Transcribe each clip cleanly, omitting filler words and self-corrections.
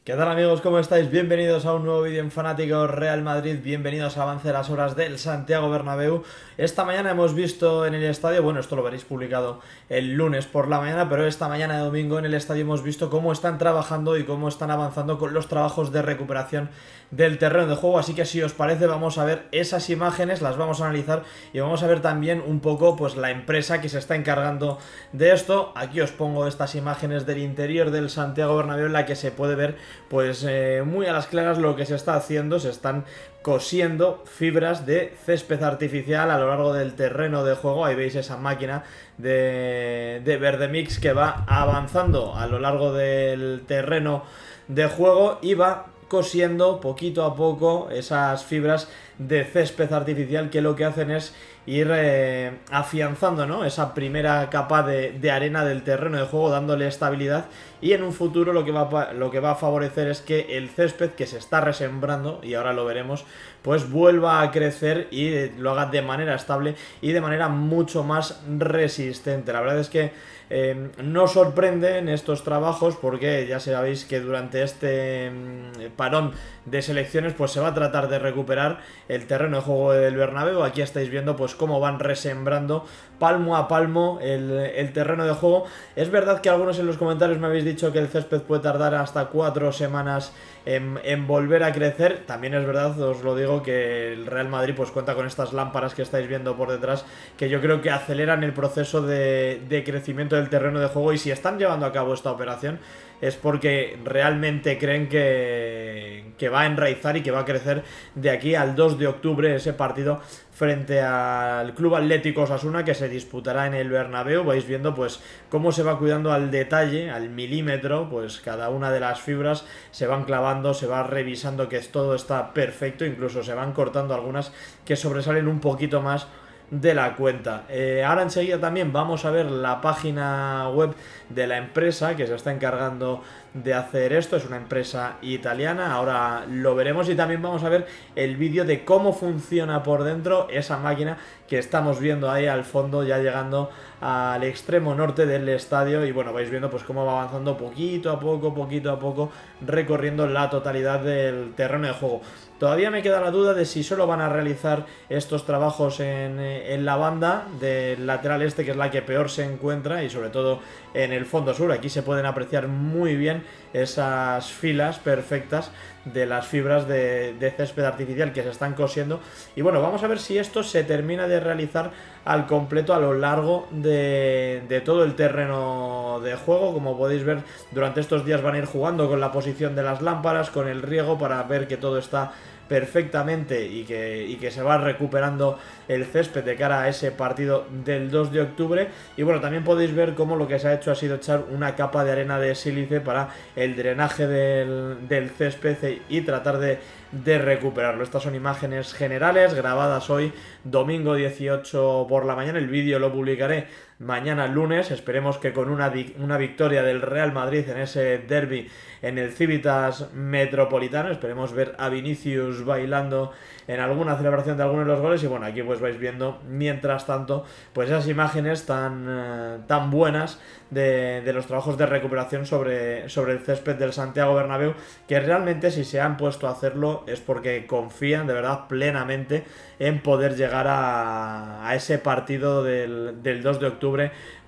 ¿Qué tal amigos? ¿Cómo estáis? Bienvenidos a un nuevo vídeo en Fanáticos Real Madrid, bienvenidos a Avance de las Horas del Santiago Bernabéu. Esta mañana hemos visto en el estadio, bueno, esto lo veréis publicado el lunes por la mañana, pero esta mañana de domingo en el estadio hemos visto cómo están trabajando y cómo están avanzando con los trabajos de recuperación del terreno de juego, así que si os parece vamos a ver esas imágenes, las vamos a analizar y vamos a ver también un poco pues la empresa que se está encargando de esto. Aquí os pongo estas imágenes del interior del Santiago Bernabéu en la que se puede ver pues muy a las claras lo que se está haciendo. Se están cosiendo fibras de césped artificial a lo largo del terreno de juego. Ahí veis esa máquina de Verdemix que va avanzando a lo largo del terreno de juego y va cosiendo poquito a poco esas fibras de césped artificial que lo que hacen es ir afianzando, ¿no?, esa primera capa de arena del terreno de juego, dándole estabilidad, y en un futuro lo que va a favorecer es que el césped que se está resembrando, y ahora lo veremos, pues vuelva a crecer y lo haga de manera estable y de manera mucho más resistente. La verdad es que no sorprenden estos trabajos porque ya sabéis que durante este parón de selecciones pues se va a tratar de recuperar el terreno de juego del Bernabéu. Aquí estáis viendo pues cómo van resembrando palmo a palmo el terreno de juego. Es verdad que algunos en los comentarios me habéis dicho que el césped puede tardar hasta 4 semanas en volver a crecer. También es verdad, os lo digo, que el Real Madrid pues cuenta con estas lámparas que estáis viendo por detrás, que yo creo que aceleran el proceso de crecimiento del terreno de juego, y si están llevando a cabo esta operación es porque realmente creen que va a enraizar y que va a crecer de aquí al 2 de octubre, ese partido frente al Club Atlético Osasuna que se disputará en el Bernabéu. Vais viendo pues cómo se va cuidando al detalle, al milímetro, pues cada una de las fibras se van clavando, se va revisando que todo está perfecto, incluso se van cortando algunas que sobresalen un poquito más de la cuenta. Ahora enseguida también vamos a ver la página web de la empresa que se está encargando de hacer esto. Es una empresa italiana, ahora lo veremos, y también vamos a ver el vídeo de cómo funciona por dentro esa máquina que estamos viendo ahí al fondo, ya llegando al extremo norte del estadio. Y bueno, vais viendo pues cómo va avanzando poquito a poco, recorriendo la totalidad del terreno de juego. Todavía me queda la duda de si solo van a realizar estos trabajos en la banda del lateral este, que es la que peor se encuentra, y sobre todo en el fondo sur. Aquí se pueden apreciar muy bien esas filas perfectas de las fibras de césped artificial que se están cosiendo. Y bueno, vamos a ver si esto se termina de realizar al completo a lo largo de todo el terreno de juego. Como podéis ver, durante estos días van a ir jugando con la posición de las lámparas, con el riego, para ver que todo está perfectamente y que se va recuperando el césped de cara a ese partido del 2 de octubre. Y bueno, también podéis ver cómo lo que se ha hecho ha sido echar una capa de arena de sílice para el drenaje del césped y tratar de recuperarlo. Estas son imágenes generales grabadas hoy domingo 18 por la mañana. El vídeo lo publicaré mañana lunes, esperemos que con una victoria del Real Madrid en ese derbi en el Civitas Metropolitano. Esperemos ver a Vinicius bailando en alguna celebración de alguno de los goles. Y bueno, aquí pues vais viendo mientras tanto pues esas imágenes tan buenas de los trabajos de recuperación sobre el césped del Santiago Bernabéu, que realmente si se han puesto a hacerlo es porque confían de verdad plenamente en poder llegar a ese partido del 2 de octubre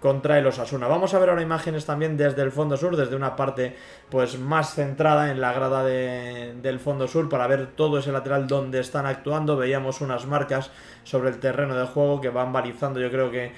contra el Osasuna. Vamos a ver ahora imágenes también desde el fondo sur, desde una parte pues más centrada en la grada del fondo sur, para ver todo ese lateral donde están actuando. Veíamos unas marcas sobre el terreno de juego que van balizando, yo creo que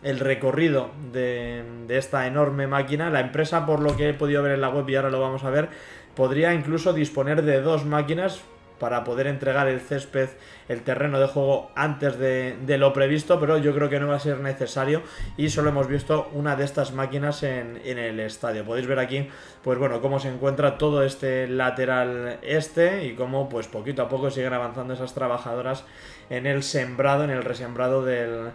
el recorrido de esta enorme máquina. La empresa, por lo que he podido ver en la web y ahora lo vamos a ver, podría incluso disponer de 2 máquinas para poder entregar el césped, el terreno de juego, antes de lo previsto, pero yo creo que no va a ser necesario y solo hemos visto una de estas máquinas en el estadio. Podéis ver aquí pues bueno cómo se encuentra todo este lateral este y cómo pues poquito a poco siguen avanzando esas trabajadoras en el sembrado, en el resembrado del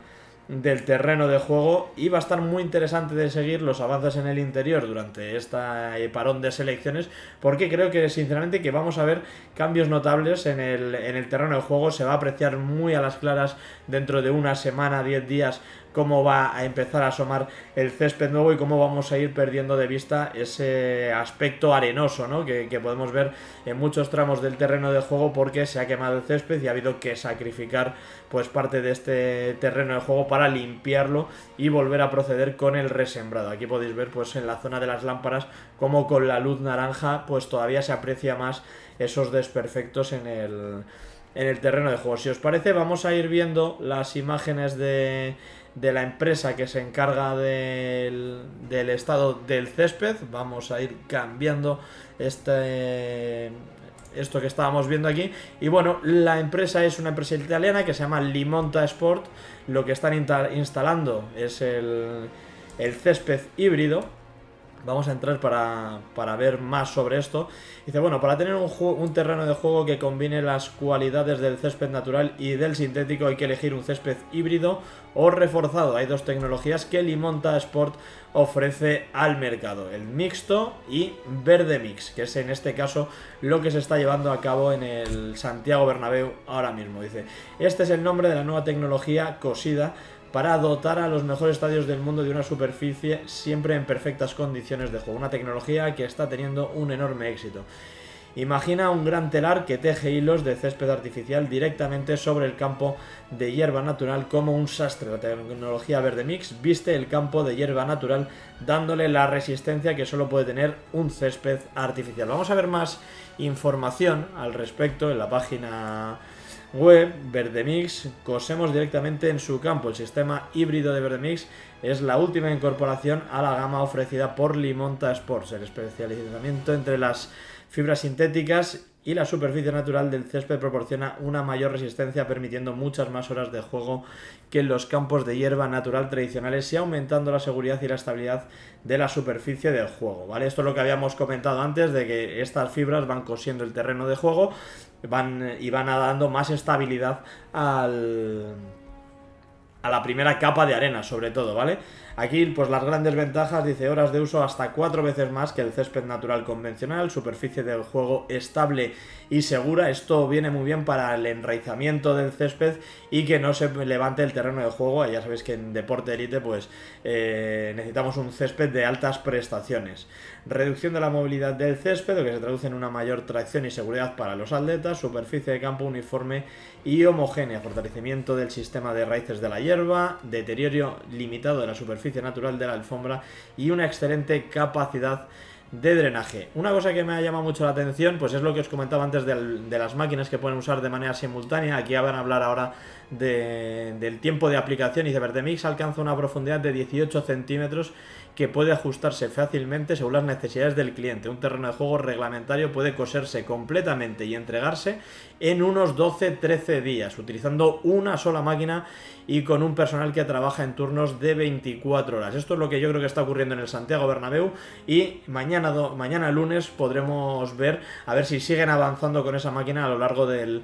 terreno de juego. Y va a estar muy interesante de seguir los avances en el interior durante esta parón de selecciones, porque creo que sinceramente que vamos a ver cambios notables en el terreno de juego. Se va a apreciar muy a las claras dentro de una semana, 10 días, cómo va a empezar a asomar el césped nuevo y cómo vamos a ir perdiendo de vista ese aspecto arenoso, ¿no? que podemos ver en muchos tramos del terreno de juego porque se ha quemado el césped y ha habido que sacrificar pues parte de este terreno de juego para limpiarlo y volver a proceder con el resembrado. Aquí podéis ver pues en la zona de las lámparas como con la luz naranja pues todavía se aprecia más esos desperfectos en el terreno de juego. Si os parece, vamos a ir viendo las imágenes de la empresa que se encarga del estado del césped. Vamos a ir cambiando esto que estábamos viendo aquí. Y bueno, la empresa es una empresa italiana que se llama Limonta Sport. Lo que están instalando es el césped híbrido. Vamos a entrar para ver más sobre esto. Dice, bueno, para tener un terreno de juego que combine las cualidades del césped natural y del sintético hay que elegir un césped híbrido o reforzado. Hay dos tecnologías que Limonta Sport ofrece al mercado, el mixto y verde mix, que es en este caso lo que se está llevando a cabo en el Santiago Bernabéu ahora mismo. Dice, este es el nombre de la nueva tecnología cosida para dotar a los mejores estadios del mundo de una superficie siempre en perfectas condiciones de juego. Una tecnología que está teniendo un enorme éxito. Imagina un gran telar que teje hilos de césped artificial directamente sobre el campo de hierba natural como un sastre. La tecnología Verde Mix viste el campo de hierba natural dándole la resistencia que solo puede tener un césped artificial. Vamos a ver más información al respecto en la página web. Verdemix cosemos directamente en su campo. El sistema híbrido de Verdemix es la última incorporación a la gama ofrecida por Limonta Sports. El especializamiento entre las fibras sintéticas y la superficie natural del césped proporciona una mayor resistencia, permitiendo muchas más horas de juego que en los campos de hierba natural tradicionales y aumentando la seguridad y la estabilidad de la superficie del juego, ¿vale? Esto es lo que habíamos comentado antes, de que estas fibras van cosiendo el terreno de juego van dando más estabilidad a la primera capa de arena, sobre todo, ¿vale? Aquí, pues las grandes ventajas, dice, horas de uso hasta 4 veces más que el césped natural convencional, superficie del juego estable y segura. Esto viene muy bien para el enraizamiento del césped y que no se levante el terreno de juego. Ya sabéis que en deporte élite, pues necesitamos un césped de altas prestaciones. Reducción de la movilidad del césped, lo que se traduce en una mayor tracción y seguridad para los atletas. Superficie de campo uniforme y homogénea. Fortalecimiento del sistema de raíces de la hierba. Deterioro limitado de la superficie natural de la alfombra y una excelente capacidad de drenaje. Una cosa que me ha llamado mucho la atención, pues es lo que os comentaba antes de las máquinas que pueden usar de manera simultánea. Aquí van a hablar ahora del tiempo de aplicación, y de Verdemix alcanza una profundidad de 18 centímetros que puede ajustarse fácilmente según las necesidades del cliente. Un terreno de juego reglamentario puede coserse completamente y entregarse en unos 12-13 días, utilizando una sola máquina y con un personal que trabaja en turnos de 24 horas. Esto es lo que yo creo que está ocurriendo en el Santiago Bernabéu, y mañana lunes podremos ver a ver si siguen avanzando con esa máquina a lo largo del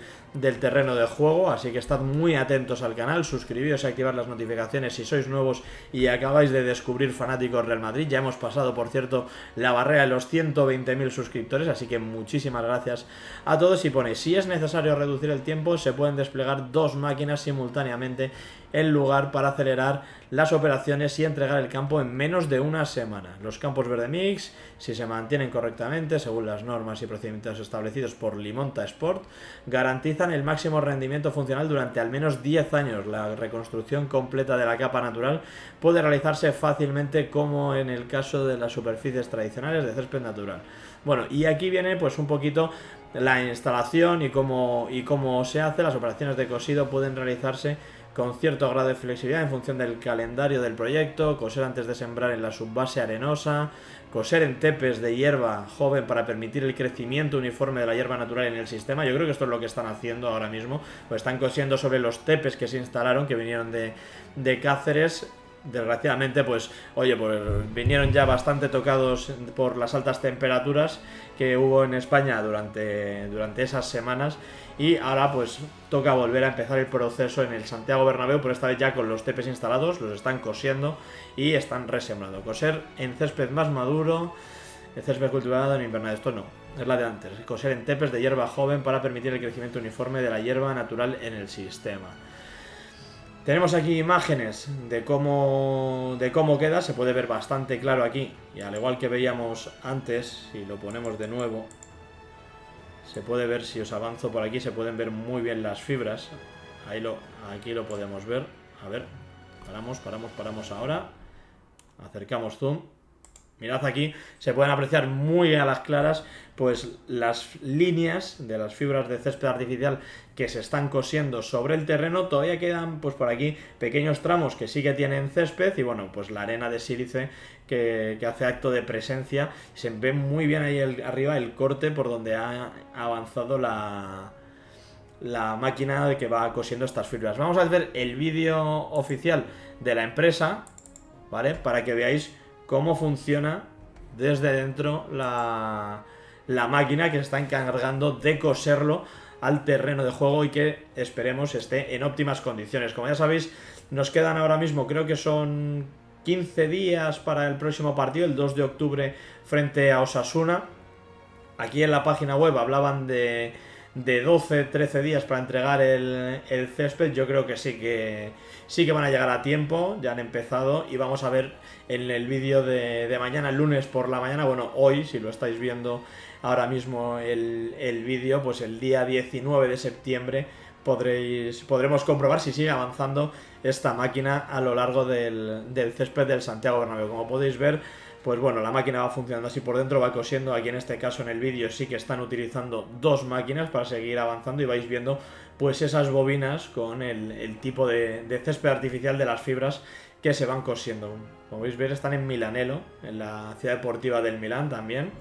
terreno de juego. Así que estad muy atentos al canal, suscribíos y activad las notificaciones si sois nuevos y acabáis de descubrir Fanáticos Real Madrid. Ya hemos pasado, por cierto, la barrera de los 120.000 suscriptores, así que muchísimas gracias a todos. Y pone, si es necesario reducir el tiempo, se pueden desplegar dos máquinas simultáneamente en lugar para acelerar las operaciones y entregar el campo en menos de una semana. Los campos Verdemix, si se mantienen correctamente según las normas y procedimientos establecidos por Limonta Sport, garantizan el máximo rendimiento funcional durante al menos 10 años. La reconstrucción completa de la capa natural puede realizarse fácilmente, como en el caso de las superficies tradicionales de césped natural. Bueno, y aquí viene pues un poquito la instalación y cómo se hace. Las operaciones de cosido pueden realizarse con cierto grado de flexibilidad en función del calendario del proyecto. Coser antes de sembrar en la subbase arenosa, coser en tepes de hierba joven para permitir el crecimiento uniforme de la hierba natural en el sistema. Yo creo que esto es lo que están haciendo ahora mismo, pues están cosiendo sobre los tepes que se instalaron, que vinieron de Cáceres. Desgraciadamente, pues vinieron ya bastante tocados por las altas temperaturas que hubo en España durante esas semanas, y ahora pues toca volver a empezar el proceso en el Santiago Bernabéu, pero esta vez ya con los tepes instalados. Los están cosiendo y están resembrando. Coser en césped más maduro, el césped cultivado en invernadero. Esto no, es la de antes. Coser en tepes de hierba joven para permitir el crecimiento uniforme de la hierba natural en el sistema. Tenemos aquí imágenes de cómo queda, se puede ver bastante claro aquí. Y al igual que veíamos antes, si lo ponemos de nuevo, se puede ver, si os avanzo por aquí, se pueden ver muy bien las fibras. Aquí lo podemos ver. A ver, paramos ahora. Acercamos zoom. Mirad aquí, se pueden apreciar muy a las claras pues las líneas de las fibras de césped artificial que se están cosiendo sobre el terreno. Todavía quedan pues por aquí pequeños tramos que sí que tienen césped y bueno, pues la arena de sílice que hace acto de presencia. Se ve muy bien ahí arriba el corte por donde ha avanzado la máquina que va cosiendo estas fibras. Vamos a ver el vídeo oficial de la empresa, ¿vale? Para que veáis cómo funciona desde dentro la máquina que se está encargando de coserlo al terreno de juego y que esperemos esté en óptimas condiciones. Como ya sabéis, nos quedan ahora mismo, creo que son 15 días para el próximo partido, el 2 de octubre frente a Osasuna. Aquí en la página web hablaban de 12-13 días para entregar el césped. Yo creo que sí que van a llegar a tiempo, ya han empezado y vamos a ver en el vídeo de mañana, el lunes por la mañana, bueno, hoy, si lo estáis viendo ahora mismo el vídeo, pues el día 19 de septiembre podremos comprobar si sigue avanzando esta máquina a lo largo del césped del Santiago Bernabéu. Como podéis ver, pues bueno, la máquina va funcionando así por dentro, va cosiendo. Aquí en este caso en el vídeo sí que están utilizando dos máquinas para seguir avanzando y vais viendo pues esas bobinas con el tipo de césped artificial de las fibras que se van cosiendo. Como podéis ver, están en Milanello, en la ciudad deportiva del Milán también.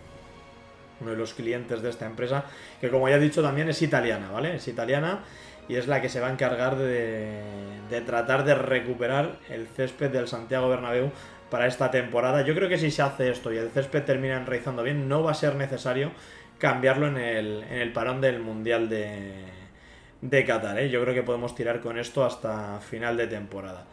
Uno de los clientes de esta empresa, que como ya he dicho también es italiana, ¿vale? Es italiana y es la que se va a encargar de tratar de recuperar el césped del Santiago Bernabéu para esta temporada. Yo creo que si se hace esto y el césped termina enraizando bien, no va a ser necesario cambiarlo en el parón del Mundial de Qatar, ¿eh? Yo creo que podemos tirar con esto hasta final de temporada.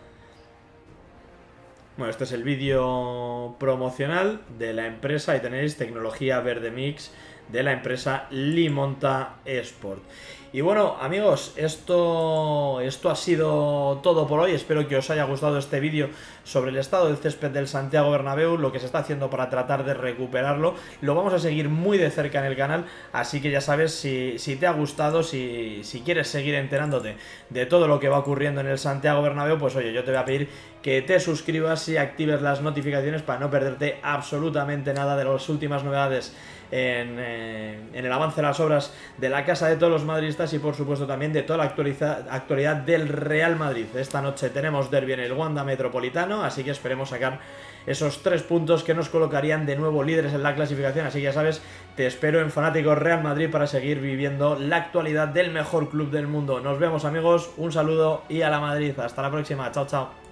Bueno, este es el vídeo promocional de la empresa. Ahí tenéis tecnología verde mix de la empresa Limonta Esport. Y bueno, amigos, esto ha sido todo por hoy. Espero que os haya gustado este vídeo sobre el estado del césped del Santiago Bernabéu, lo que se está haciendo para tratar de recuperarlo. Lo vamos a seguir muy de cerca en el canal, así que ya sabes, si te ha gustado, si quieres seguir enterándote de todo lo que va ocurriendo en el Santiago Bernabéu, pues oye, yo te voy a pedir que te suscribas y actives las notificaciones para no perderte absolutamente nada de las últimas novedades en el avance de las obras de la casa de todos los madridistas y por supuesto también de toda la actualidad del Real Madrid. Esta noche tenemos derbi en el Wanda Metropolitano, así que esperemos sacar esos 3 puntos que nos colocarían de nuevo líderes en la clasificación. Así que ya sabes, te espero en Fanáticos Real Madrid para seguir viviendo la actualidad del mejor club del mundo. Nos vemos, amigos, un saludo y a la Madrid. Hasta la próxima, chao chao.